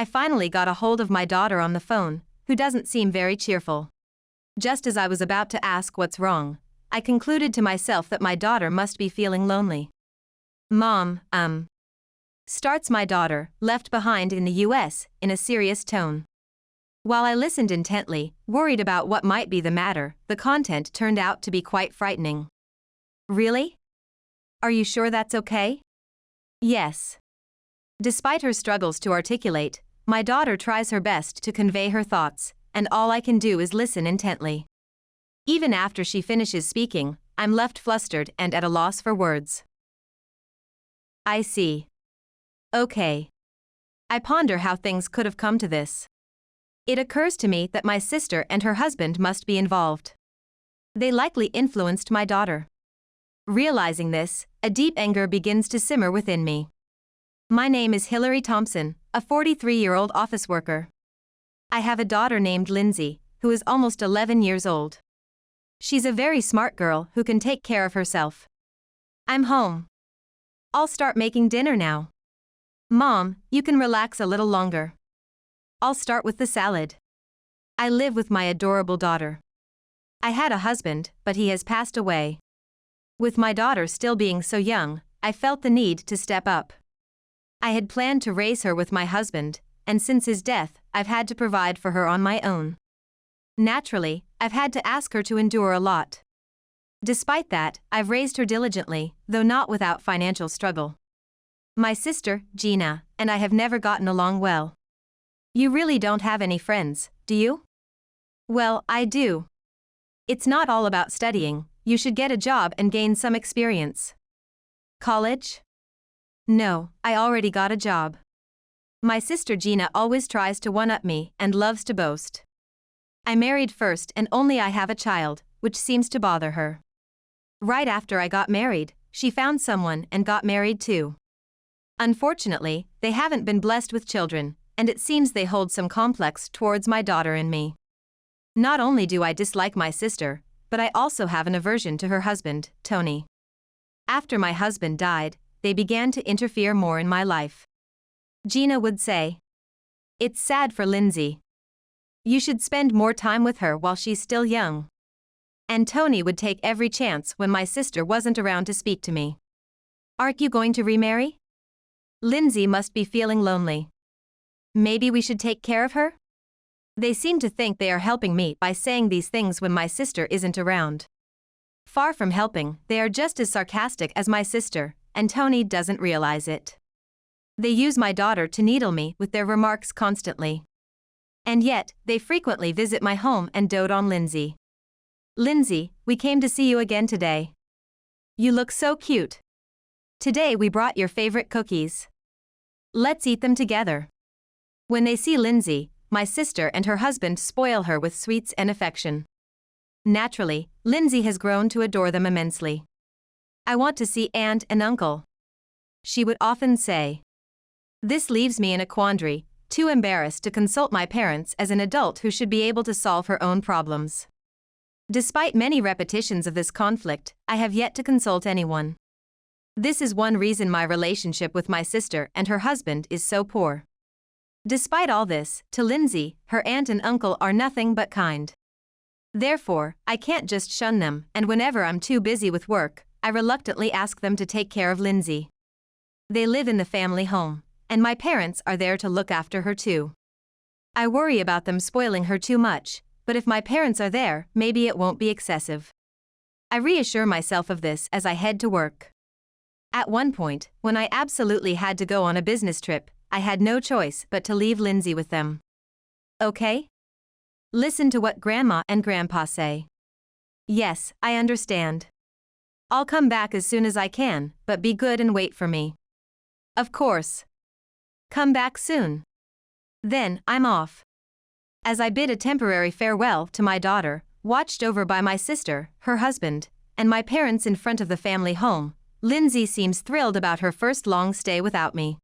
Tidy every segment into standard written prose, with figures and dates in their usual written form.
I finally got a hold of my daughter on the phone, who doesn't seem very cheerful. Just as I was about to ask what's wrong, I concluded to myself that my daughter must be feeling lonely. Mom, starts my daughter, left behind in the US, in a serious tone. While I listened intently, worried about what might be the matter, the content turned out to be quite frightening. Really? Are you sure that's okay? Yes. Despite her struggles to articulate, my daughter tries her best to convey her thoughts, and all I can do is listen intently. Even after she finishes speaking, I'm left flustered and at a loss for words. I see. Okay. I ponder how things could have come to this. It occurs to me that my sister and her husband must be involved. They likely influenced my daughter. Realizing this, a deep anger begins to simmer within me. My name is Hillary Thompson, a 43-year-old office worker. I have a daughter named Lindsay, who is almost 11 years old. She's a very smart girl who can take care of herself. I'm home. I'll start making dinner now. Mom, you can relax a little longer. I'll start with the salad. I live with my adorable daughter. I had a husband, but he has passed away. With my daughter still being so young, I felt the need to step up. I had planned to raise her with my husband, and since his death, I've had to provide for her on my own. Naturally, I've had to ask her to endure a lot. Despite that, I've raised her diligently, though not without financial struggle. My sister, Gina, and I have never gotten along well. You really don't have any friends, do you? Well, I do. It's not all about studying, you should get a job and gain some experience. College? No, I already got a job. My sister Gina always tries to one-up me and loves to boast. I married first and only I have a child, which seems to bother her. Right after I got married, she found someone and got married too. Unfortunately, they haven't been blessed with children, and it seems they hold some complex towards my daughter and me. Not only do I dislike my sister, but I also have an aversion to her husband, Tony. After my husband died, they began to interfere more in my life. Gina would say, "It's sad for Lindsay. You should spend more time with her while she's still young." And Tony would take every chance when my sister wasn't around to speak to me. "Aren't you going to remarry? Lindsay must be feeling lonely. Maybe we should take care of her?" They seem to think they are helping me by saying these things when my sister isn't around. Far from helping, they are just as sarcastic as my sister, and Tony doesn't realize it. They use my daughter to needle me with their remarks constantly. And yet, they frequently visit my home and dote on Lindsay. "Lindsay, we came to see you again today. You look so cute. Today we brought your favorite cookies. Let's eat them together." When they see Lindsay, my sister and her husband spoil her with sweets and affection. Naturally, Lindsay has grown to adore them immensely. "I want to see Aunt and Uncle," she would often say. This leaves me in a quandary, too embarrassed to consult my parents as an adult who should be able to solve her own problems. Despite many repetitions of this conflict, I have yet to consult anyone. This is one reason my relationship with my sister and her husband is so poor. Despite all this, to Lindsay, her aunt and uncle are nothing but kind. Therefore, I can't just shun them, and whenever I'm too busy with work, I reluctantly ask them to take care of Lindsay. They live in the family home, and my parents are there to look after her too. I worry about them spoiling her too much, but if my parents are there, maybe it won't be excessive. I reassure myself of this as I head to work. At one point, when I absolutely had to go on a business trip, I had no choice but to leave Lindsay with them. Okay? Listen to what Grandma and Grandpa say. Yes, I understand. I'll come back as soon as I can, but be good and wait for me. Of course. Come back soon. Then, I'm off. As I bid a temporary farewell to my daughter, watched over by my sister, her husband, and my parents in front of the family home, Lindsay seems thrilled about her first long stay without me.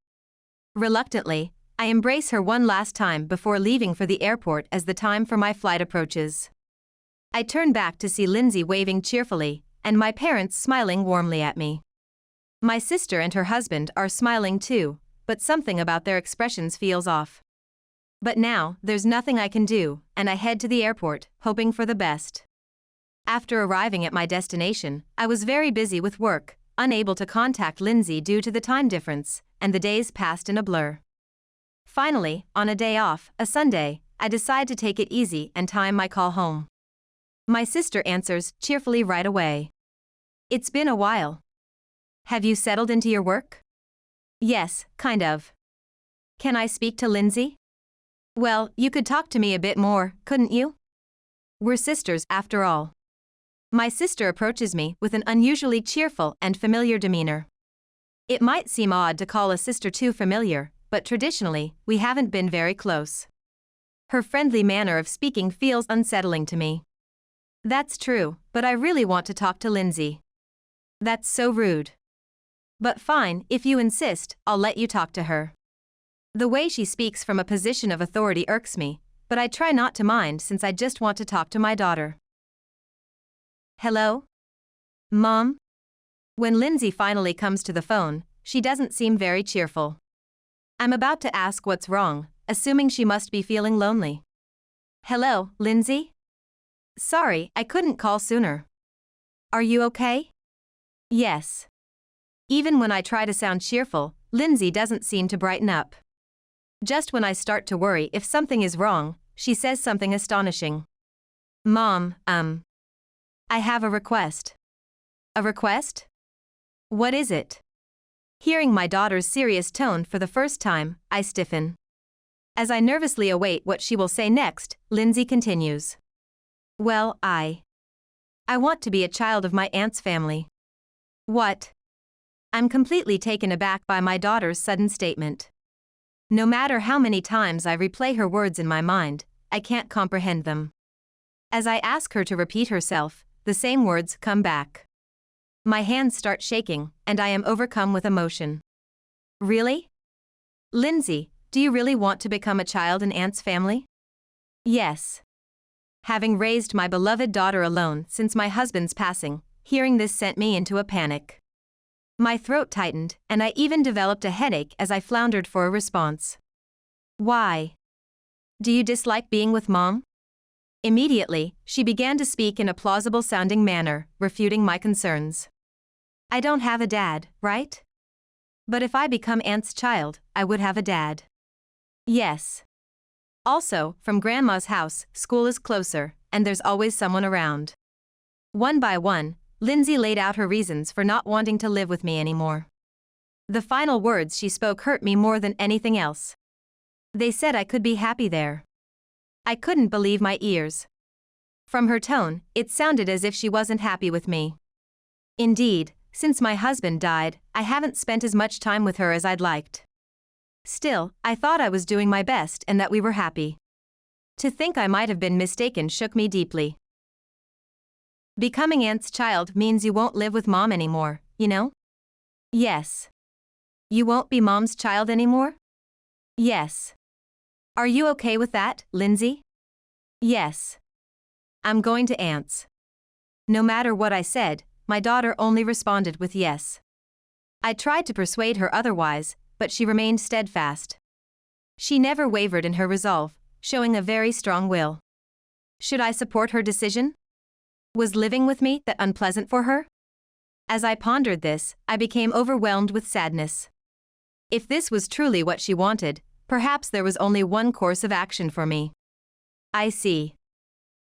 Reluctantly, I embrace her one last time before leaving for the airport as the time for my flight approaches. I turn back to see Lindsay waving cheerfully, and my parents smiling warmly at me. My sister and her husband are smiling too, but something about their expressions feels off. But now, there's nothing I can do, and I head to the airport, hoping for the best. After arriving at my destination, I was very busy with work, unable to contact Lindsay due to the time difference, and the days passed in a blur. Finally, on a day off, a Sunday, I decide to take it easy and time my call home. My sister answers cheerfully right away. It's been a while. Have you settled into your work? Yes, kind of. Can I speak to Lindsay? Well, you could talk to me a bit more, couldn't you? We're sisters, after all. My sister approaches me with an unusually cheerful and familiar demeanor. It might seem odd to call a sister too familiar, but traditionally, we haven't been very close. Her friendly manner of speaking feels unsettling to me. That's true, but I really want to talk to Lindsay. That's so rude. But fine, if you insist, I'll let you talk to her. The way she speaks from a position of authority irks me, but I try not to mind since I just want to talk to my daughter. Hello? Mom? When Lindsay finally comes to the phone, she doesn't seem very cheerful. I'm about to ask what's wrong, assuming she must be feeling lonely. Hello, Lindsay? Sorry, I couldn't call sooner. Are you okay? Yes. Even when I try to sound cheerful, Lindsay doesn't seem to brighten up. Just when I start to worry if something is wrong, she says something astonishing. Mom, I have a request. A request? What is it? Hearing my daughter's serious tone for the first time, I stiffen. As I nervously await what she will say next, Lindsay continues. Well, I want to be a child of my aunt's family. What? I'm completely taken aback by my daughter's sudden statement. No matter how many times I replay her words in my mind, I can't comprehend them. As I ask her to repeat herself, the same words come back. My hands start shaking, and I am overcome with emotion. Really? Lindsay, do you really want to become a child in Aunt's family? Yes. Having raised my beloved daughter alone since my husband's passing, hearing this sent me into a panic. My throat tightened, and I even developed a headache as I floundered for a response. Why? Do you dislike being with Mom? Immediately, she began to speak in a plausible-sounding manner, refuting my concerns. I don't have a dad, right? But if I become Aunt's child, I would have a dad. Yes. Also, from Grandma's house, school is closer, and there's always someone around. One by one, Lindsay laid out her reasons for not wanting to live with me anymore. The final words she spoke hurt me more than anything else. They said I could be happy there. I couldn't believe my ears. From her tone, it sounded as if she wasn't happy with me. Indeed, since my husband died, I haven't spent as much time with her as I'd liked. Still, I thought I was doing my best and that we were happy. To think I might have been mistaken shook me deeply. Becoming Aunt's child means you won't live with Mom anymore, you know? Yes. You won't be Mom's child anymore? Yes. Are you okay with that, Lindsay? Yes. I'm going to Aunt's. No matter what I said, my daughter only responded with yes. I tried to persuade her otherwise, but she remained steadfast. She never wavered in her resolve, showing a very strong will. Should I support her decision? Was living with me that unpleasant for her? As I pondered this, I became overwhelmed with sadness. If this was truly what she wanted, perhaps there was only one course of action for me. I see.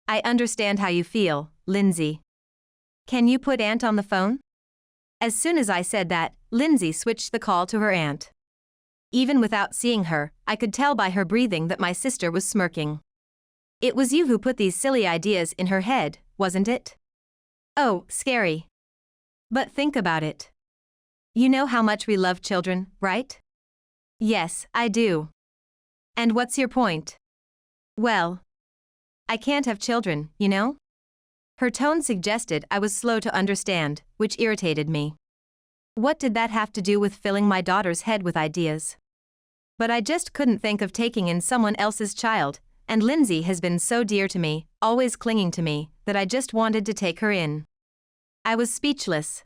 I understand how you feel, Lindsay. Can you put Aunt on the phone? As soon as I said that, Lindsay switched the call to her aunt. Even without seeing her, I could tell by her breathing that my sister was smirking. It was you who put these silly ideas in her head, wasn't it? Oh, scary. But think about it. You know how much we love children, right? Yes, I do. And what's your point? Well, I can't have children, you know? Her tone suggested I was slow to understand, which irritated me. What did that have to do with filling my daughter's head with ideas? But I just couldn't think of taking in someone else's child, and Lindsay has been so dear to me, always clinging to me, that I just wanted to take her in. I was speechless.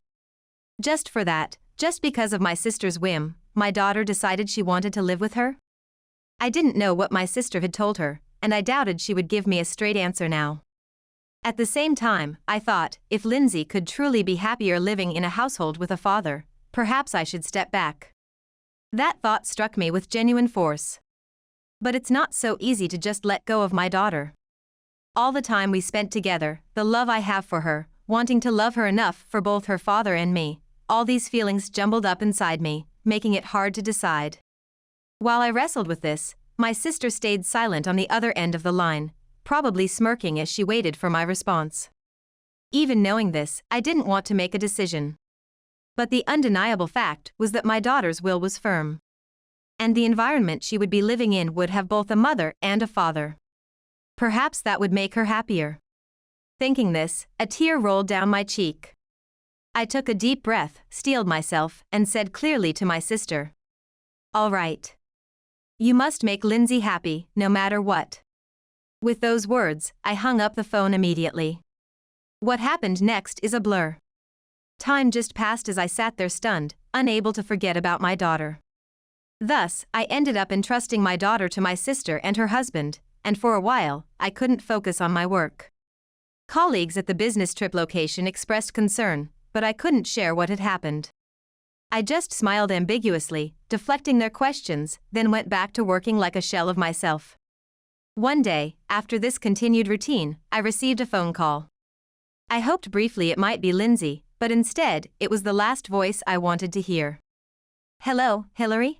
Just for that, just because of my sister's whim, my daughter decided she wanted to live with her? I didn't know what my sister had told her, and I doubted she would give me a straight answer now. At the same time, I thought, if Lindsay could truly be happier living in a household with a father, perhaps I should step back. That thought struck me with genuine force. But it's not so easy to just let go of my daughter. All the time we spent together, the love I have for her, wanting to love her enough for both her father and me, all these feelings jumbled up inside me, making it hard to decide. While I wrestled with this, my sister stayed silent on the other end of the line, probably smirking as she waited for my response. Even knowing this, I didn't want to make a decision. But the undeniable fact was that my daughter's will was firm. And the environment she would be living in would have both a mother and a father. Perhaps that would make her happier. Thinking this, a tear rolled down my cheek. I took a deep breath, steeled myself, and said clearly to my sister, "All right. You must make Lindsay happy, no matter what." With those words, I hung up the phone immediately. What happened next is a blur. Time just passed as I sat there stunned, unable to forget about my daughter. Thus, I ended up entrusting my daughter to my sister and her husband, and for a while, I couldn't focus on my work. Colleagues at the business trip location expressed concern, but I couldn't share what had happened. I just smiled ambiguously, deflecting their questions, then went back to working like a shell of myself. One day, after this continued routine, I received a phone call. I hoped briefly it might be Lindsay, but instead, it was the last voice I wanted to hear. "Hello, Hillary?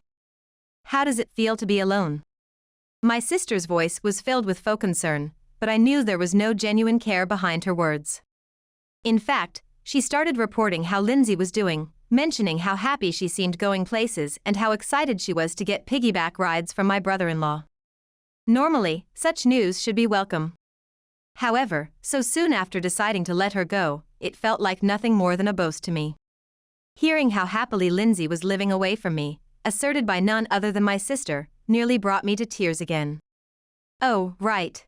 How does it feel to be alone?" My sister's voice was filled with faux concern, but I knew there was no genuine care behind her words. In fact, she started reporting how Lindsay was doing, mentioning how happy she seemed going places and how excited she was to get piggyback rides from my brother-in-law. Normally, such news should be welcome. However, so soon after deciding to let her go, it felt like nothing more than a boast to me. Hearing how happily Lindsay was living away from me, asserted by none other than my sister, nearly brought me to tears again. "Oh, right.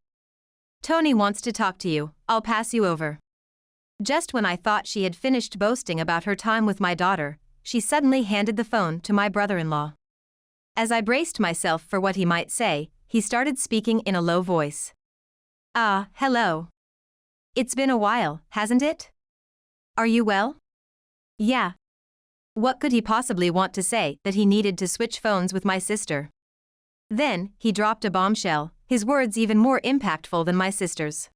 Tony wants to talk to you, I'll pass you over." Just when I thought she had finished boasting about her time with my daughter, she suddenly handed the phone to my brother-in-law. As I braced myself for what he might say, he started speaking in a low voice. Hello. It's been a while, hasn't it? Are you well?" "Yeah." What could he possibly want to say that he needed to switch phones with my sister? Then, he dropped a bombshell, his words even more impactful than my sister's.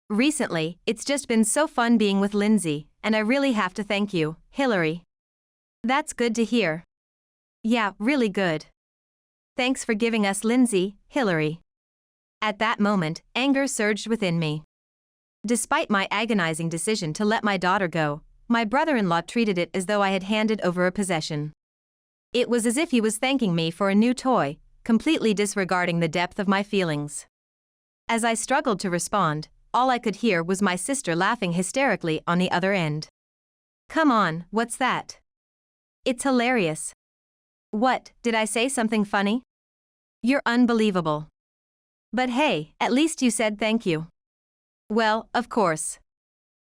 "Recently, it's just been so fun being with Lindsay, and I really have to thank you, Hillary." "That's good to hear." "Yeah, really good. Thanks for giving us Lindsay, Hillary." At that moment, anger surged within me. Despite my agonizing decision to let my daughter go, my brother-in-law treated it as though I had handed over a possession. It was as if he was thanking me for a new toy, completely disregarding the depth of my feelings. As I struggled to respond, all I could hear was my sister laughing hysterically on the other end. "Come on, what's that? It's hilarious." "What, did I say something funny?" "You're unbelievable." "But hey, at least you said thank you." "Well, of course.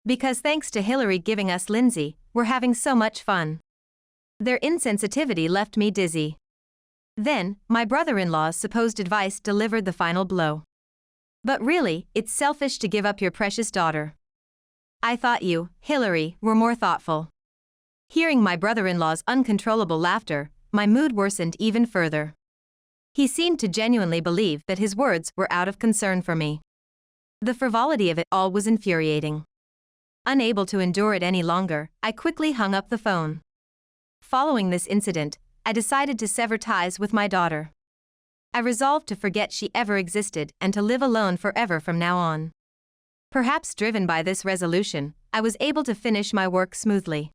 Because thanks to Hillary giving us Lindsay, we're having so much fun." Their insensitivity left me dizzy. Then, my brother-in-law's supposed advice delivered the final blow. "But really, it's selfish to give up your precious daughter. I thought you, Hillary, were more thoughtful." Hearing my brother-in-law's uncontrollable laughter, my mood worsened even further. He seemed to genuinely believe that his words were out of concern for me. The frivolity of it all was infuriating. Unable to endure it any longer, I quickly hung up the phone. Following this incident, I decided to sever ties with my daughter. I resolved to forget she ever existed and to live alone forever from now on. Perhaps driven by this resolution, I was able to finish my work smoothly.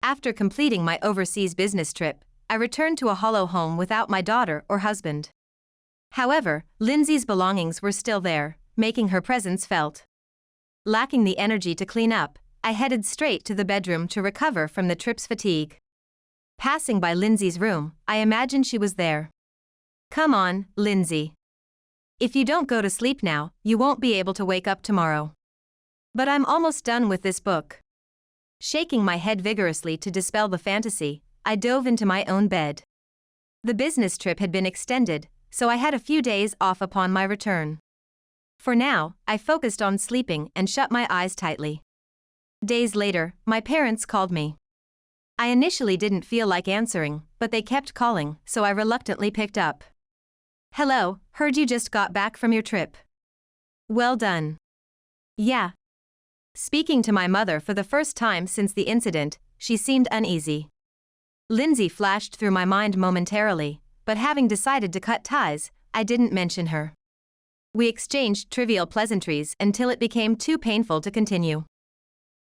After completing my overseas business trip, I returned to a hollow home without my daughter or husband. However, Lindsay's belongings were still there, making her presence felt. Lacking the energy to clean up, I headed straight to the bedroom to recover from the trip's fatigue. Passing by Lindsay's room, I imagined she was there. "Come on, Lindsay. If you don't go to sleep now, you won't be able to wake up tomorrow." "But I'm almost done with this book." Shaking my head vigorously to dispel the fantasy, I dove into my own bed. The business trip had been extended, so I had a few days off upon my return. For now, I focused on sleeping and shut my eyes tightly. Days later, my parents called me. I initially didn't feel like answering, but they kept calling, so I reluctantly picked up. "Hello, heard you just got back from your trip. Well done." "Yeah." Speaking to my mother for the first time since the incident, she seemed uneasy. Lindsay flashed through my mind momentarily, but having decided to cut ties, I didn't mention her. We exchanged trivial pleasantries until it became too painful to continue.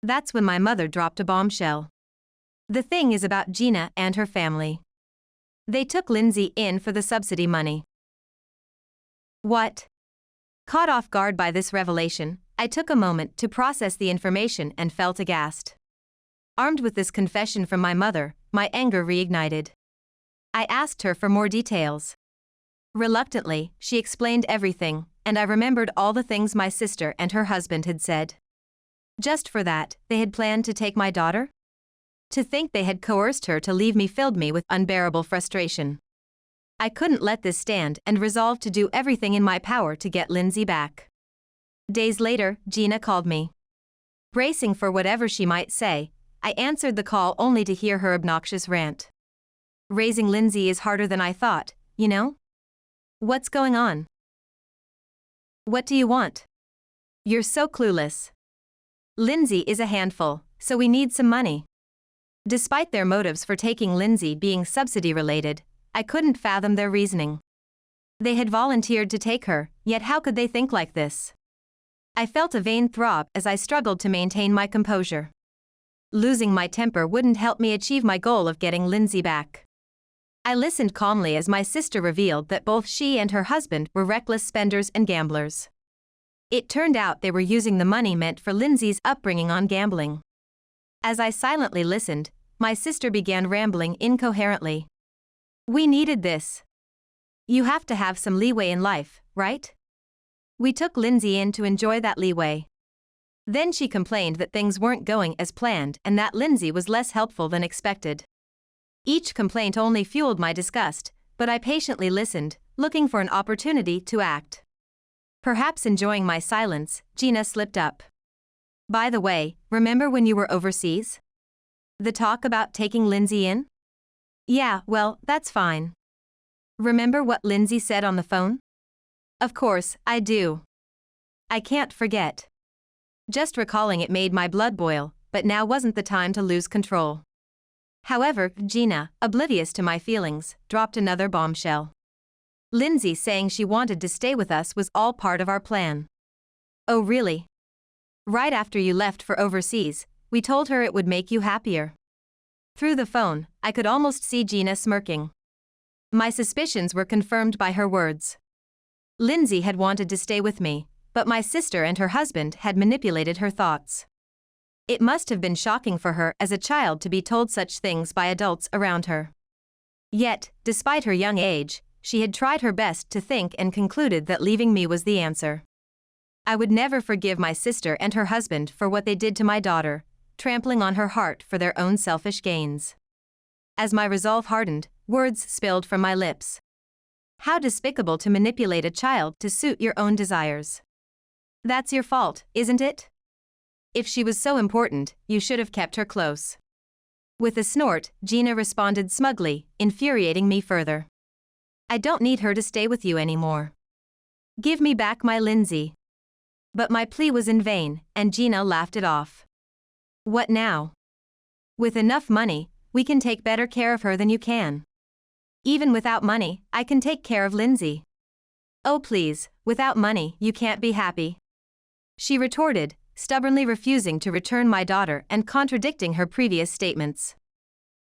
That's when my mother dropped a bombshell. The thing is about Gina and her family. They took Lindsay in for the subsidy money. What? Caught off guard by this revelation, I took a moment to process the information and felt aghast. Armed with this confession from my mother, my anger reignited. I asked her for more details. Reluctantly, she explained everything, and I remembered all the things my sister and her husband had said. Just for that, they had planned to take my daughter? To think they had coerced her to leave me filled me with unbearable frustration. I couldn't let this stand and resolved to do everything in my power to get Lindsay back. Days later, Gina called me. Bracing for whatever she might say, I answered the call only to hear her obnoxious rant. "Raising Lindsay is harder than I thought, you know? What's going on? What do you want? You're so clueless. Lindsay is a handful, so we need some money." Despite their motives for taking Lindsay being subsidy-related, I couldn't fathom their reasoning. They had volunteered to take her, yet how could they think like this? I felt a vain throb as I struggled to maintain my composure. Losing my temper wouldn't help me achieve my goal of getting Lindsay back. I listened calmly as my sister revealed that both she and her husband were reckless spenders and gamblers. It turned out they were using the money meant for Lindsay's upbringing on gambling. As I silently listened, my sister began rambling incoherently. "We needed this. You have to have some leeway in life, right? We took Lindsay in to enjoy that leeway." Then she complained that things weren't going as planned and that Lindsay was less helpful than expected. Each complaint only fueled my disgust, but I patiently listened, looking for an opportunity to act. Perhaps enjoying my silence, Gina slipped up. "By the way, remember when you were overseas? The talk about taking Lindsay in?" "Yeah, well, that's fine. Remember what Lindsay said on the phone?" "Of course, I do. I can't forget." Just recalling it made my blood boil, but now wasn't the time to lose control. However, Gina, oblivious to my feelings, dropped another bombshell. Lindsay saying she wanted to stay with us was all part of our plan. "Oh really? Right after you left for overseas, we told her it would make you happier." Through the phone, I could almost see Gina smirking. My suspicions were confirmed by her words. Lindsay had wanted to stay with me, but my sister and her husband had manipulated her thoughts. It must have been shocking for her as a child to be told such things by adults around her. Yet, despite her young age, she had tried her best to think and concluded that leaving me was the answer. I would never forgive my sister and her husband for what they did to my daughter, trampling on her heart for their own selfish gains. As my resolve hardened, words spilled from my lips. How despicable to manipulate a child to suit your own desires. That's your fault, isn't it? If she was so important, you should have kept her close. With a snort, Gina responded smugly, infuriating me further. "I don't need her to stay with you anymore. Give me back my Lindsay." But my plea was in vain, and Gina laughed it off. "What now? With enough money, we can take better care of her than you can. Even without money, I can take care of Lindsay." "Oh please, without money, you can't be happy," she retorted, stubbornly refusing to return my daughter and contradicting her previous statements.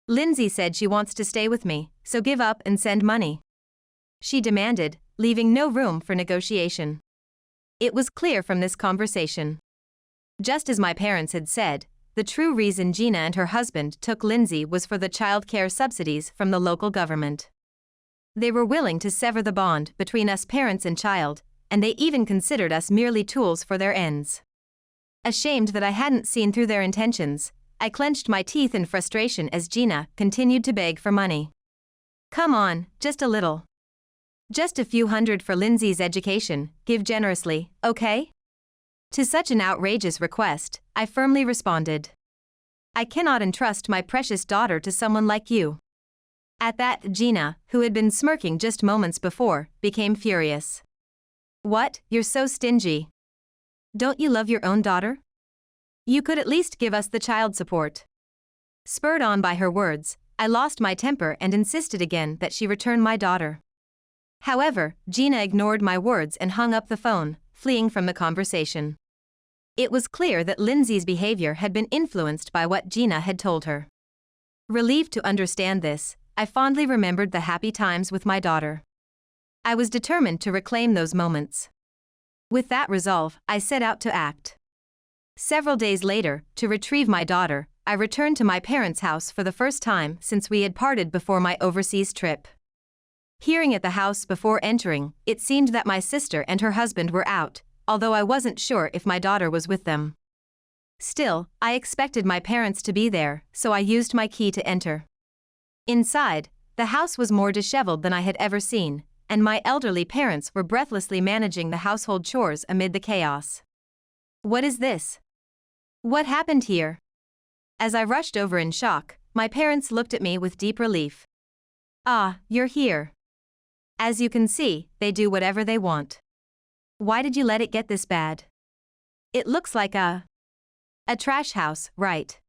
"Lindsay said she wants to stay with me, so give up and send money," she demanded, leaving no room for negotiation. It was clear from this conversation. Just as my parents had said, the true reason Gina and her husband took Lindsay was for the child care subsidies from the local government. They were willing to sever the bond between us parents and child, and they even considered us merely tools for their ends. Ashamed that I hadn't seen through their intentions, I clenched my teeth in frustration as Gina continued to beg for money. "Come on, just a little. Just a few hundred for Lindsay's education, give generously, okay? To such an outrageous request, I firmly responded. I cannot entrust my precious daughter to someone like you. At that, Gina, who had been smirking just moments before, became furious. What, you're so stingy? Don't you love your own daughter? You could at least give us the child support. Spurred on by her words, I lost my temper and insisted again that she return my daughter. However, Gina ignored my words and hung up the phone, fleeing from the conversation. It was clear that Lindsay's behavior had been influenced by what Gina had told her. Relieved to understand this, I fondly remembered the happy times with my daughter. I was determined to reclaim those moments. With that resolve, I set out to act. Several days later, to retrieve my daughter, I returned to my parents' house for the first time since we had parted before my overseas trip. Hearing at the house before entering, it seemed that my sister and her husband were out, although I wasn't sure if my daughter was with them. Still, I expected my parents to be there, so I used my key to enter. Inside, the house was more disheveled than I had ever seen, and my elderly parents were breathlessly managing the household chores amid the chaos. What is this? What happened here? As I rushed over in shock, my parents looked at me with deep relief. Ah, you're here. As you can see, they do whatever they want. Why did you let it get this bad? It looks like a trash house, right?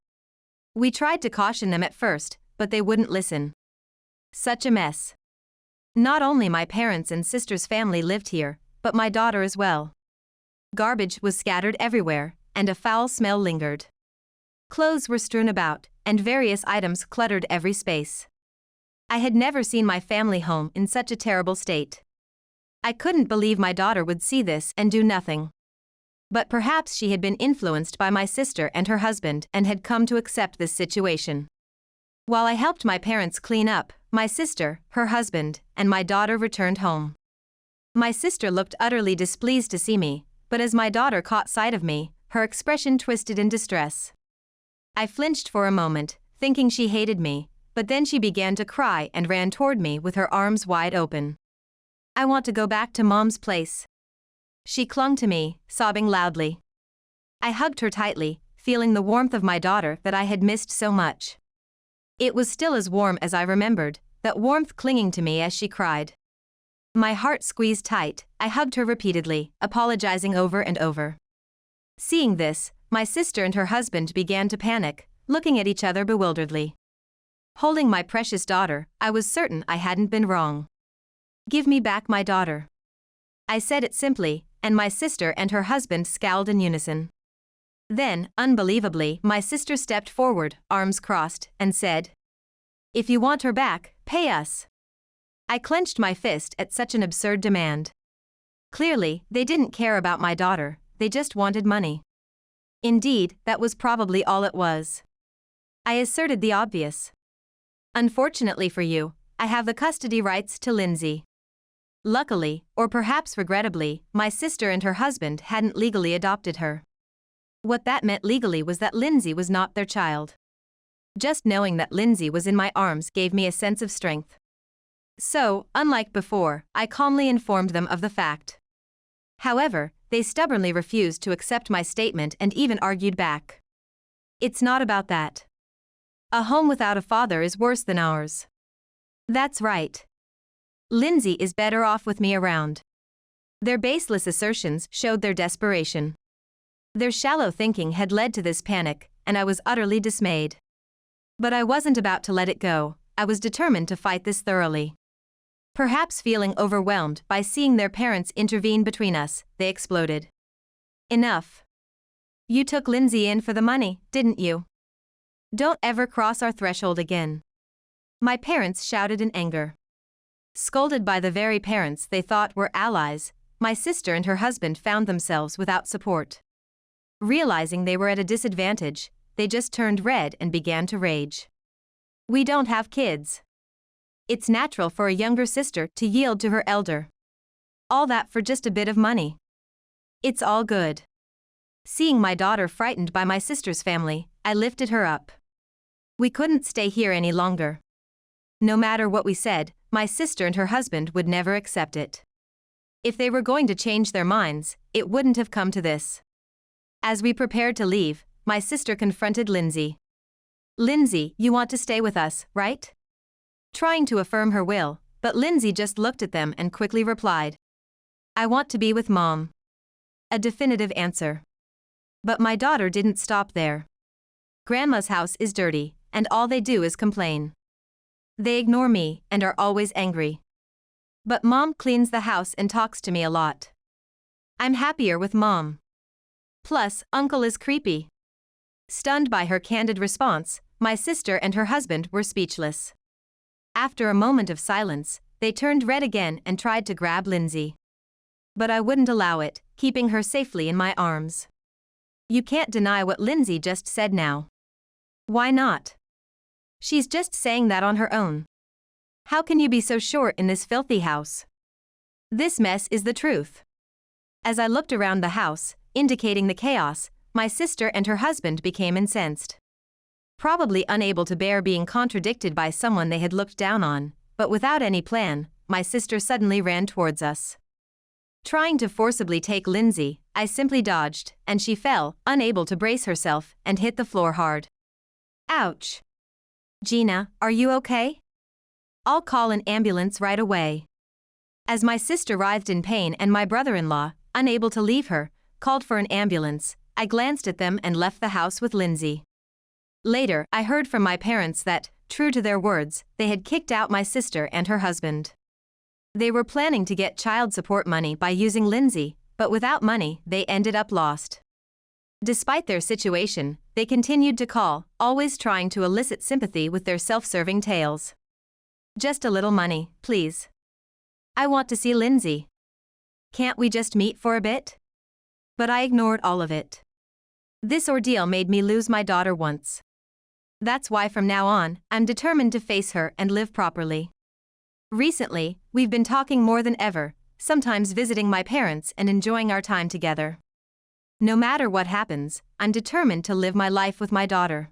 We tried to caution them at first, but they wouldn't listen. Such a mess. Not only my parents and sister's family lived here, but my daughter as well. Garbage was scattered everywhere, and a foul smell lingered. Clothes were strewn about, and various items cluttered every space. I had never seen my family home in such a terrible state. I couldn't believe my daughter would see this and do nothing. But perhaps she had been influenced by my sister and her husband and had come to accept this situation. While I helped my parents clean up, my sister, her husband, and my daughter returned home. My sister looked utterly displeased to see me, but as my daughter caught sight of me, her expression twisted in distress. I flinched for a moment, thinking she hated me, but then she began to cry and ran toward me with her arms wide open. I want to go back to Mom's place. She clung to me, sobbing loudly. I hugged her tightly, feeling the warmth of my daughter that I had missed so much. It was still as warm as I remembered, that warmth clinging to me as she cried. My heart squeezed tight, I hugged her repeatedly, apologizing over and over. Seeing this, my sister and her husband began to panic, looking at each other bewilderedly. Holding my precious daughter, I was certain I hadn't been wrong. Give me back my daughter. I said it simply, and my sister and her husband scowled in unison. Then, unbelievably, my sister stepped forward, arms crossed, and said, "If you want her back, pay us." I clenched my fist at such an absurd demand. Clearly, they didn't care about my daughter, they just wanted money. Indeed, that was probably all it was. I asserted the obvious. Unfortunately for you, I have the custody rights to Lindsay. Luckily, or perhaps regrettably, my sister and her husband hadn't legally adopted her. What that meant legally was that Lindsay was not their child. Just knowing that Lindsay was in my arms gave me a sense of strength. So, unlike before, I calmly informed them of the fact. However, they stubbornly refused to accept my statement and even argued back. It's not about that. A home without a father is worse than ours. That's right. Lindsay is better off with me around. Their baseless assertions showed their desperation. Their shallow thinking had led to this panic, and I was utterly dismayed. But I wasn't about to let it go, I was determined to fight this thoroughly. Perhaps feeling overwhelmed by seeing their parents intervene between us, they exploded. Enough. You took Lindsay in for the money, didn't you? Don't ever cross our threshold again. My parents shouted in anger. Scolded by the very parents they thought were allies, my sister and her husband found themselves without support. Realizing they were at a disadvantage, they just turned red and began to rage. We don't have kids. It's natural for a younger sister to yield to her elder. All that for just a bit of money. It's all good. Seeing my daughter frightened by my sister's family, I lifted her up. We couldn't stay here any longer. No matter what we said, my sister and her husband would never accept it. If they were going to change their minds, it wouldn't have come to this. As we prepared to leave, my sister confronted Lindsay. "Lindsay, you want to stay with us, right?" Trying to affirm her will, but Lindsay just looked at them and quickly replied, "I want to be with Mom." A definitive answer. But my daughter didn't stop there. Grandma's house is dirty, and all they do is complain. They ignore me and are always angry. But Mom cleans the house and talks to me a lot. I'm happier with Mom. Plus, Uncle is creepy. Stunned by her candid response, my sister and her husband were speechless. After a moment of silence, they turned red again and tried to grab Lindsay. But I wouldn't allow it, keeping her safely in my arms. You can't deny what Lindsay just said now. Why not? She's just saying that on her own. How can you be so sure in this filthy house? This mess is the truth. As I looked around the house, indicating the chaos, my sister and her husband became incensed. Probably unable to bear being contradicted by someone they had looked down on, but without any plan, my sister suddenly ran towards us. Trying to forcibly take Lindsay, I simply dodged, and she fell, unable to brace herself, and hit the floor hard. Ouch. Gina, are you okay? I'll call an ambulance right away. As my sister writhed in pain and my brother-in-law, unable to leave her, called for an ambulance, I glanced at them and left the house with Lindsay. Later, I heard from my parents that, true to their words, they had kicked out my sister and her husband. They were planning to get child support money by using Lindsay, but without money, they ended up lost. Despite their situation, they continued to call, always trying to elicit sympathy with their self-serving tales. Just a little money, please. I want to see Lindsay. Can't we just meet for a bit? But I ignored all of it. This ordeal made me lose my daughter once. That's why from now on, I'm determined to face her and live properly. Recently, we've been talking more than ever, sometimes visiting my parents and enjoying our time together. No matter what happens, I'm determined to live my life with my daughter.